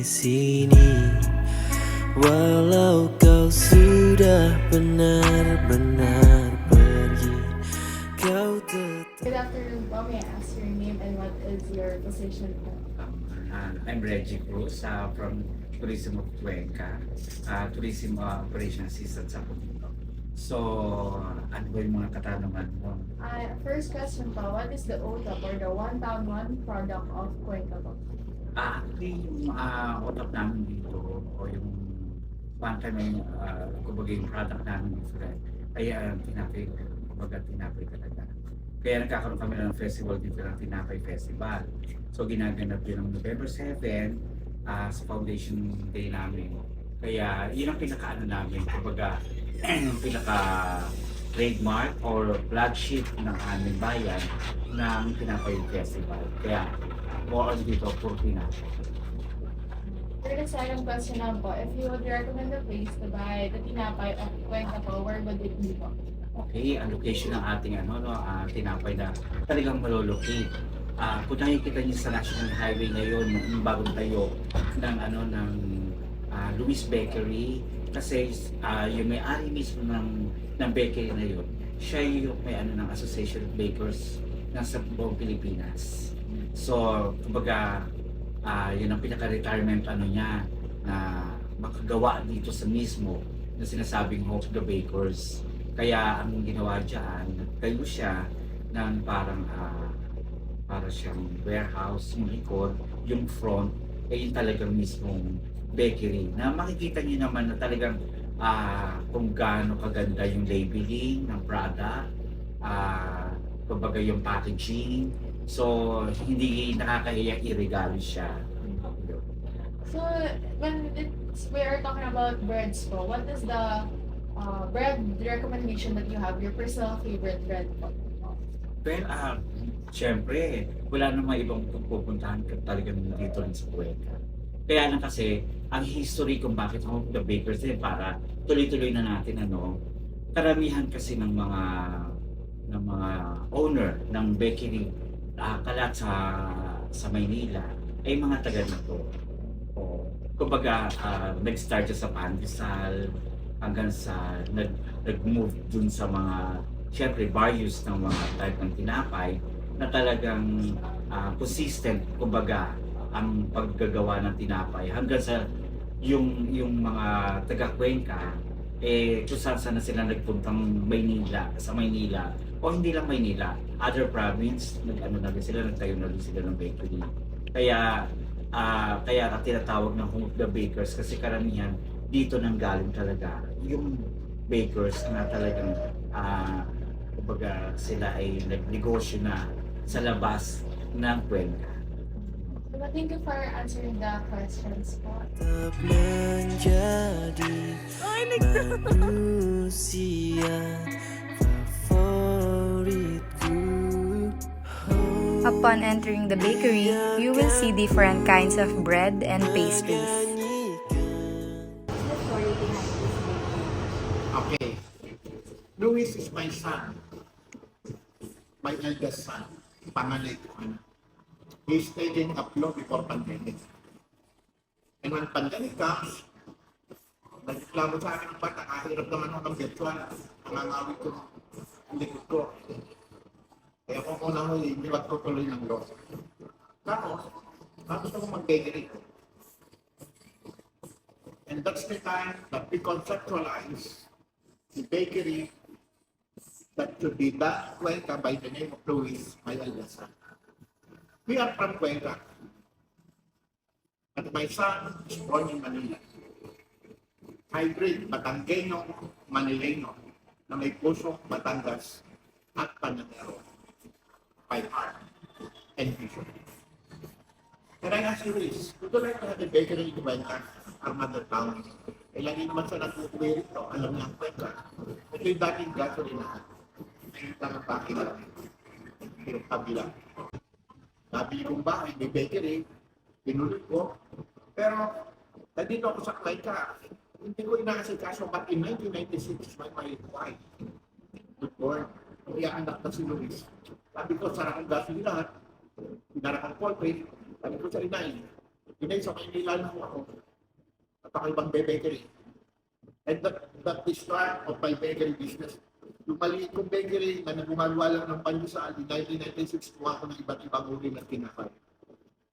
sini, walau kau sudah benar-benar pergi, kau tetap. Good afternoon po. May I ask your name and what is your position po? I'm Reggie Cruz from Tourism of Cuenca, Tourism Operation Assistant sa Pumito. So, ano ba yung mga katanungan mo? First question po, what is the OTAP or the one town one product of Cuenca po? Actually, yung utap namin dito o yung bangka na yung, kumbaga yung product namin different, ay tinapay, kumbaga tinapay talaga. Kaya nagkakaroon kami ng festival dito ng Tinapay Festival. So ginaganap yun ng November 7 sa Foundation Day namin. Kaya yun ang pinaka-ano namin, kumbaga pinaka trademark or flagship ng aming bayan ng Tinapay Festival. Kaya more on dito, puro tinapay. For the second question naman po, if you would recommend a place to buy the tinapay of Cuenca po, where would it be po? Okay, ang location ng ating tinapay na talagang malolocate. Kung nakikita niyo sa National Highway ngayon, yung bagong tayo ng Louis Bakery, kasi yung may-ari mismo ng bakery na yun, siya yung may ng Association of Bakers ng sa buong Pilipinas. So, kumbaga, yun ang pinaka-retirement niya na makagawa dito sa mismo na sinasabing Hope the Bakers. Kaya ang ginawa dyan, nagtayo siya ng parang para siyang warehouse, yung likod, yung front, ay yung talagang mismong bakery. Na makikita niyo naman na talagang kung gaano kaganda yung labeling ng product, kumbaga yung packaging. So, hindi nakakahiya i-regalo siya. So, we are talking about breads po, what is the bread recommendation that you have, your personal favorite bread po? Well, syempre, wala namang ibang pupuntahan talagang dito rin sa Cuenca. Kaya lang kasi, ang history kung bakit Home of the Bakers para tuloy-tuloy na natin karamihan kasi ng mga owner ng bakery kalat sa Maynila ay mga taga nito. Kumbaga, nag-start siya sa pandesal hanggang sa nag-move dun sa mga syempre various ng mga type ng tinapay na talagang consistent, kumbaga, ang paggagawa ng tinapay hanggang sa yung mga taga-Cuenca kung saan na sila nagpuntang sa Maynila o hindi lang Maynila, other province, nagtayo na rin sila ng bakery. Kaya tinatawag ng Home of the Bakers kasi karamihan dito nang galing talaga yung bakers na talagang kumbaga sila ay nagnegosyo na sa labas ng Cuenca. So, thank you for answering the questions po. Tetap menjadi manusia favoritku. Upon entering the bakery, you will see different kinds of bread and pastries. Okay. Luis is my son. My eldest son. Panganay ko. He stayed in Aplo before pandemic. And when pandemic comes, nagreklamo sa akin ng bata, kahirap naman ako ng virtual. Nangangawit ko ng likod ko. Kaya kung unang huli, niwag ko tuloy ng loss. Tapos ako mag-bakery. And that's the time that we conceptualize the bakery that should be that Cuenca by the name of Luis, my eldest son. We are from Cuenca. And my son is born in Manila. Hybrid, Batanggenyo, Manileño, na may puso, Batangas, at Pananero. By heart and vision. And I ask you this, would you like to have a bakery in Cuenca, our mother town? Lagi naman sa nag-uwi rito, alam niya ang Cuenca. Ito yung dating gasolinahan. Nakita ng bakit yung kabila. Nabili kong bahay, may bakery, pinulit ko. Pero, nandito ako sa Cuenca, hindi ko inaasikaso, but in 1996, my wife was born. Kaya anak na si Luis. Sabi ko, sarang ang gasolinahan, pinarang ang poultry, sabi ko sa inay, Today, sa Maynila na ako, at ako ibang bakery. And that is start of my bakery business. Yung maliit kong bakery na nagumagawa lang ng pandesal, in 1996, kuha ko ng iba't ibang uri ng tinapay.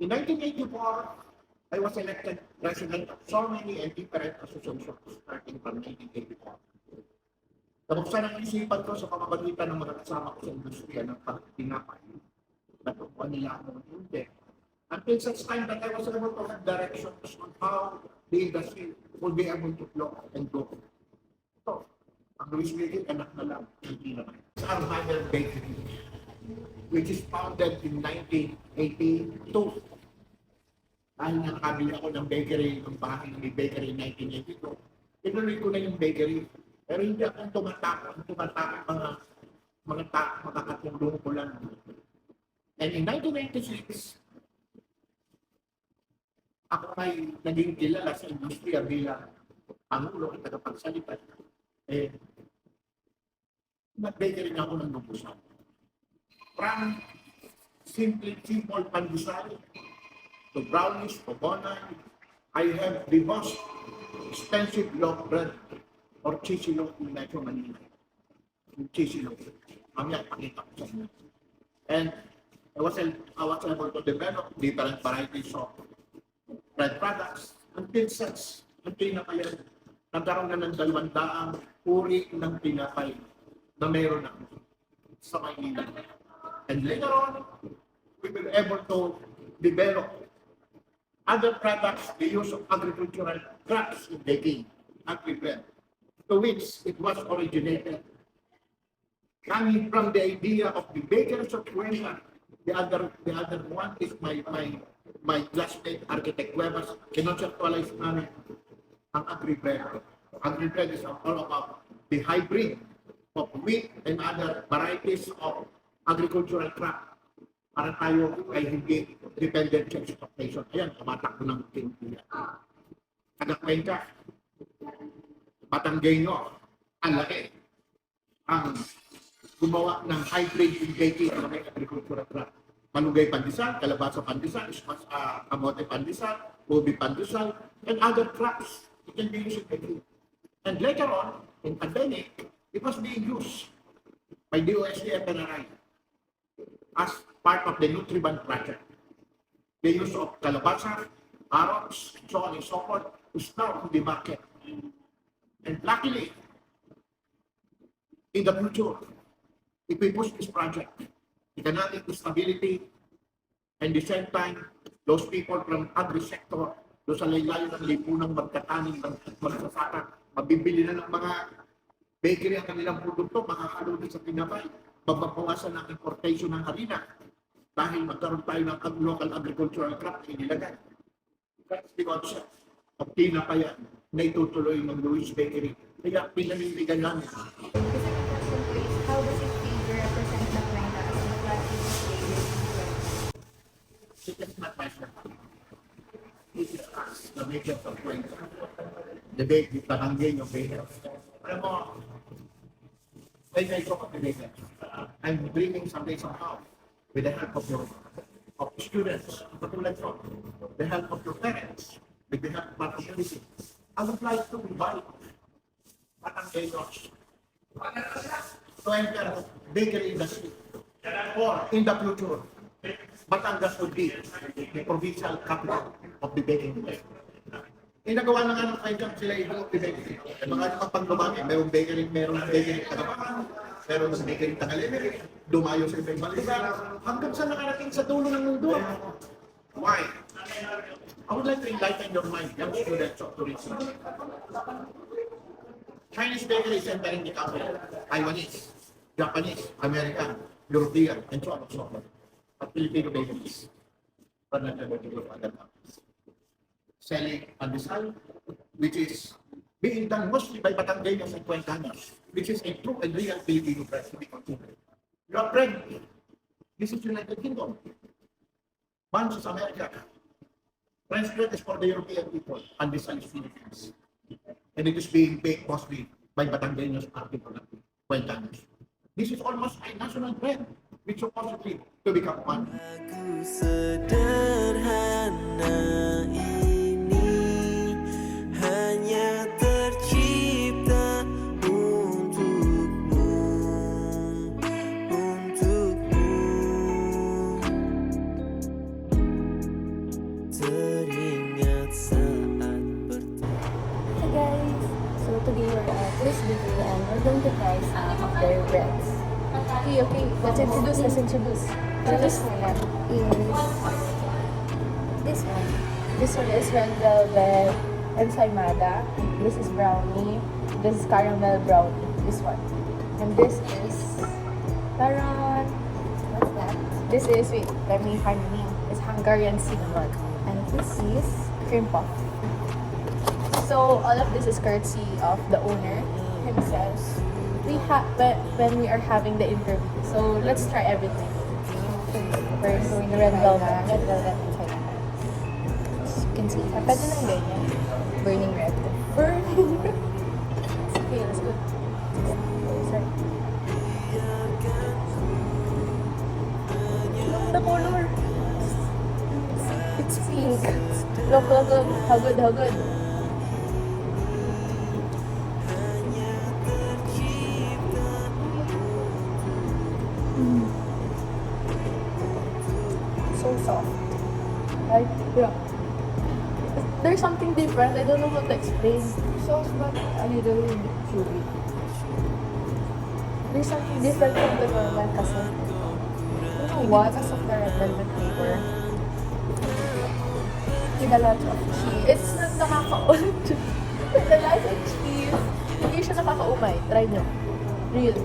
In 1984, I was elected president of so many and different associations starting from 1984. Nabuksan ang isipan ko sa pamamagitan ng mga kasama ko sa industriya ng pagtinapay. Natutuan nila ako ng hindi. Until such time that I was able to have directions on how the industry will be able to flow and grow. So, ang Luis Miguel, anak na lang, hindi naman. Sa Armada Bakery, which is founded in 1982. Dahil nakabili ako ng bakery, ng bahay ng bakery in 1982. Tinuloy ko na yung bakery. Pero hindi akong tumatakot mga makakatulong ko lang. And in 1996, ako ay naging kilala sa industriya bilang pangulo at tagapagsalita. Nag-bakery na ako ng lumbusan. From simple pandesal to brownies, to bonai, I have the most expensive loaf bread or cheesy loaf in Metro Manila. Yung cheesy loaf. Mamaya, pakita ko sa inyo. And I was able to develop different varieties of bread products until na kaya nagkaroon na ng 200 uri ng tinapay na meron na sa Maynila. And later on, we will be able to develop other products, the use of agricultural crops in baking, agri-bread, to which it was originated. Coming from the idea of the bakers of Cuenca, the other one is my classmate, Architect Cuevas, conceptualized namin ang agri-bread. Agri-bread is all about the hybrid of wheat and other varieties of agricultural crop para tayo ay hindi dependent sa exportation. Ayan, tumatak ko ng tinitiya. Taga-Cuenca, Batanggenyo, ang laki ang gumawa ng hybrid in baking ng may agricultural crop. Malunggay pandesal, kalabasa pandesal, kamote pandesal, ubi pandesal, and other crops it can be used in baking. And later on, in pandemic, it was being used by DOST and PNRI as part of the Nutriband project. The use of kalabasa, carrots, so on and so forth, is now in the market. And luckily, in the future, if we push this project, economic stability, and the same time, those people from agri-sector, doon sa laylayo ng lipunang magkataning ng magsasaka, mabibili na ng mga bakery ang kanilang produkto, makakalo na sa tinapay, mababawasan ng importation ng harina, dahil magkaroon tayo ng local agricultural crop inilagay. That's the concept of tinapayan na itutuloy ng Luis Bakery. Kaya pinamimigan namin. The second question po is, how does it feel to represent La Cuenca as the Platinum State? It is not my fault. It is us, the makers of Cuenca. The Batanggenyo bakers. Alam mo, when I talk of the bakers, I'm dreaming someday somehow with the help of students, katulad ko, the help of your parents, with the help of our community. I would like to invite Batanggenyos to enter bakery industry. Or in the future, Batangas would be the provincial capital of the baking industry. Inagawa na nga ng Cuenca sila i-develop the bakery. Mga kapag lumaki, mayroong bakery Tagapakan, mayroong bakery Tagalimery, dumayo sa ibang lugar, hanggang sa nakarating sa dulo ng mundo. Why? I would like to enlighten your mind, young students of tourism. Chinese bakery is entering the country. Taiwanese, Japanese, American, European, and so on and so forth. But Filipino bakeries are not able to go to other countries. Selling pandesal, which is being done mostly by Batanggenyos and Cuencanos, which is a true and real Filipino bread to be considered. Your bread, this is United Kingdom. Bunch is America. French bread is for the European people, and this is Philippines. And it is being baked mostly by Batanggenyos and Cuencanos. This is almost a national bread. which supposedly to become one. Lagu sederhana ini hanya tercipta untukmu, untukmu. Teringat saat pertama. Hey guys! So today we're at this video and we're going to try some of their breads. Okay, let's introduce. So this one is this one. This one is red velvet ensaymada. This is brownie. This is caramel brownie. This one. And this is parang what's that? This is wait, let me find the name. It's Hungarian cinnamon. And this is cream puff. So all of this is courtesy of the owner himself. When we are having the interview. So let's try everything. First, the red velvet. Red velvet ensaymada. As you can see, pwede ng ganyan. Burning red. Burning red. Okay, let's go. Sorry. Look the color. It's pink. Look. How good. So soft. Like, yeah. There's something different. I don't know how to explain. Soft but a little bit chewy. There's something different from the normal kasi. I don't know what? Because of the red velvet flavor. With a lot of cheese. It's not nakaka-ulit. With a lot of cheese. Hindi siya nakaka-umay. Try nyo. Real.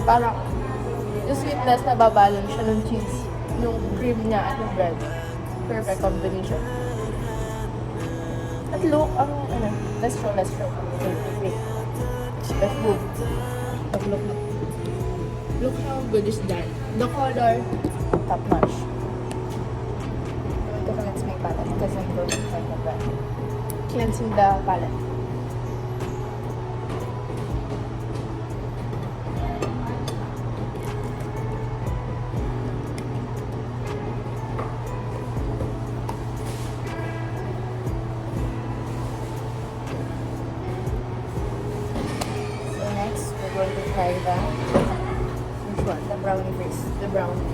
Parang yung sweetness na babalon siya ng cheese, yung cream niya at yung bread. Perfect combination. At look, let's show. Wait. Let's move. Look. Look how good is that. The color, top notch. Ito ka let's make palette because I'm going to try the bread. Cleansing the palette. We're going to try which one? The brownie base. The brownie.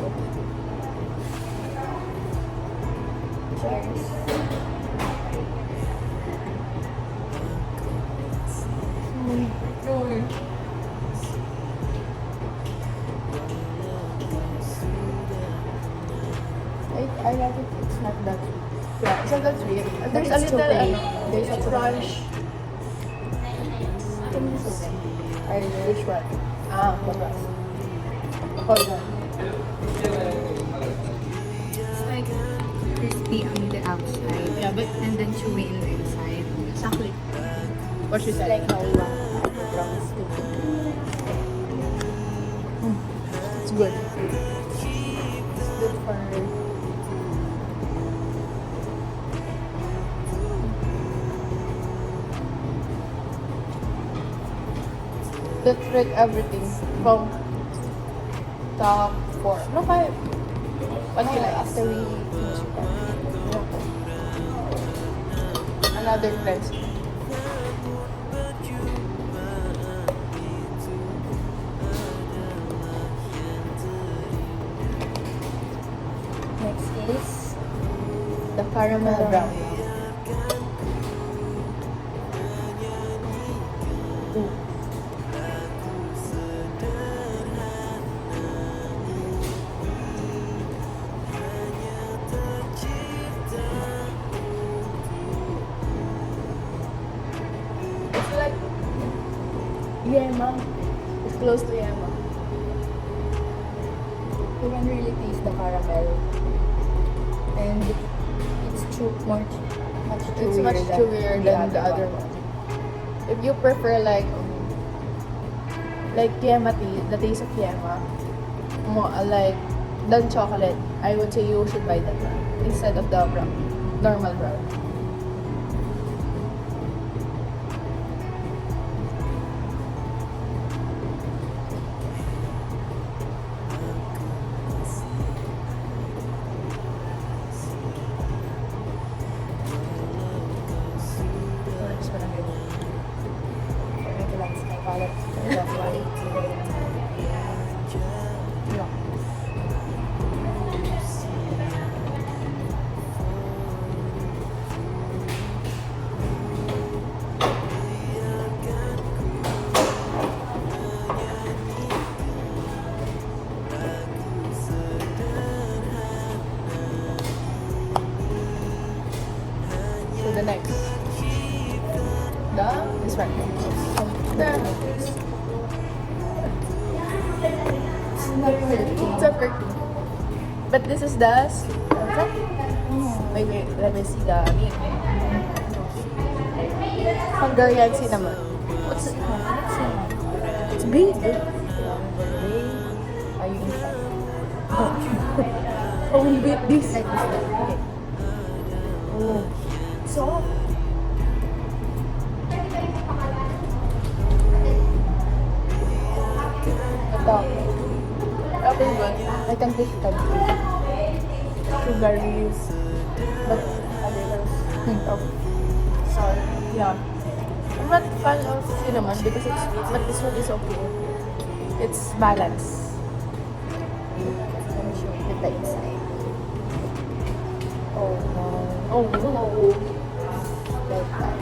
Cheers. I like it. It's not that sweet. Yeah, it's not that sweet. And there's a little, there's a crunch. Which one? Focus. Hold on. It's like crispy on the outside, Yeah, but and then chewy in the inside. exactly what she said. Like how we want brownies to be. It's good. It's good for that trick everything from top 4. No, 5. What you like? After we finish with that. Another cleanse. Next is the caramel brownie. Ooh. It's like yema. It's close to yema. You can really taste the caramel. And it's much It's much chewier than the other one. If you prefer like yema tea, the taste of yema, more like than chocolate, I would say you should buy that one instead of the normal brown. the next. This one. It's a perfume. But this is the... Wait, let me see the name. Hungarian cinnamon. What's it? It's big. Are you inside? Oh, we bit this. Like this one. Okay. Oh. So, Ito. okay, good. I can taste it. Sugary, but a little Hint of salt. Yeah. I'm not fan of cinnamon because it's sweet, but this one is okay. It's balanced. let me show you the inside. Oh no. Oh, no. Like that.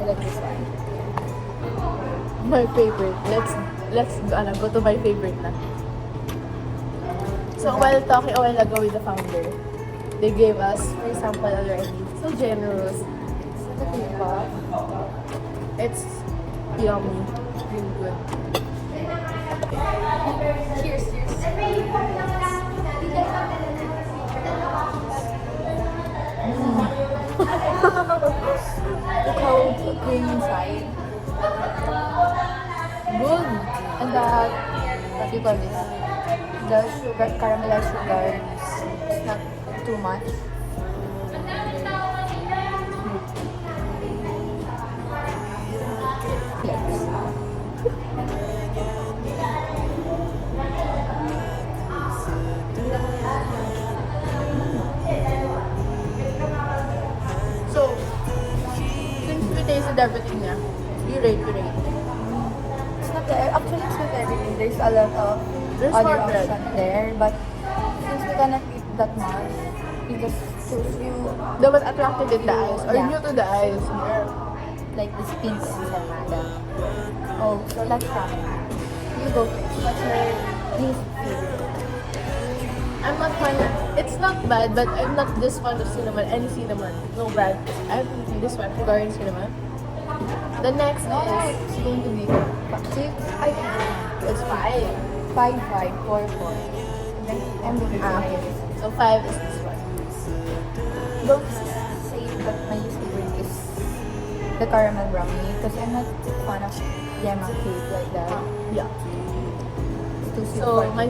I like this one. My favorite. Let's go to my favorite na. So while talking a while ago with the founder, they gave us free sample already. So generous. Is that a K-pop? It's yummy. Really good. Cheers, cheers. Look how creamy inside. Good. And what do you call this? The sugar, caramelized sugar, it's not too much. Yes. So, since we tasted everything niya, you rate. It's not actually it's not everything. There's a lot of There's other more bread. options there, but since we cannot eat that much, we just choose you The what attracted in the eyes, or Yeah. new to the eyes. like this pink ensaymada. Oh, so let's try. You go first. What's your least favorite? I'm not fan. It's not bad, but I'm not this fan of cinnamon. Any cinnamon, no bad. I'm this one, Hungarian cinnamon. The next No, is it's going to be 6. it's 5. 5, 5, 4, 4. Then I'm going to Okay. say So 5 is this one. don't say that my least favorite is the caramel brownie because I'm not a fan of yema cake like that. Yeah. It's too sweet So for me. my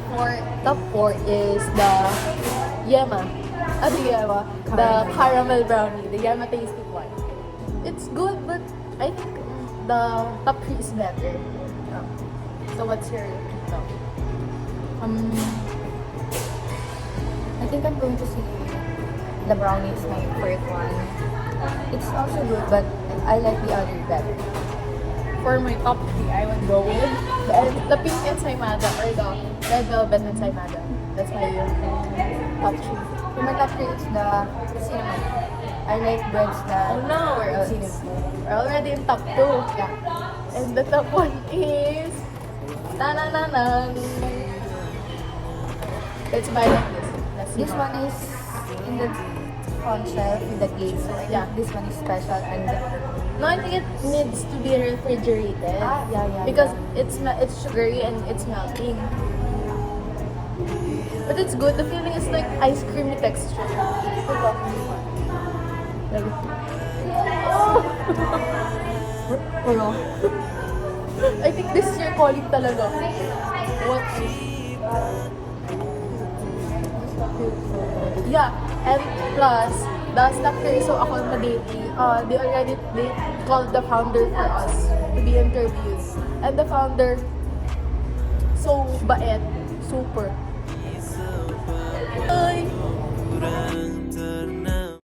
top 4 is the Yema. The Yema. The caramel brownie. The Yema tasty one. It's good, but I think the top 3 is better. So what's your top? I think I'm going to say the brownie is my favorite one. It's also good, but I like the other better. For my top 3, I would go with the pink ensaymada or the red velvet ensaymada. That's my top 3. For my top 3, it's the cinnamon. I like breads that Oh no, with cinnamon. we're already in top 2. Yeah. And the top 1 is... Ta-na-na-nan. Let's buy like this. Let's see This how. one is in the front shelf with the cake. So I think Yeah. this one is special and No, I think it needs to be refrigerated. yeah. Because it's sugary and it's melting. But it's good. The feeling is like ice creamy texture. Like, Puro. I think this is your calling talaga. What? Yeah, and plus, the staff here is so accommodating. They called the founder for us to be interviewed. And the founder, so bait, super. Bye!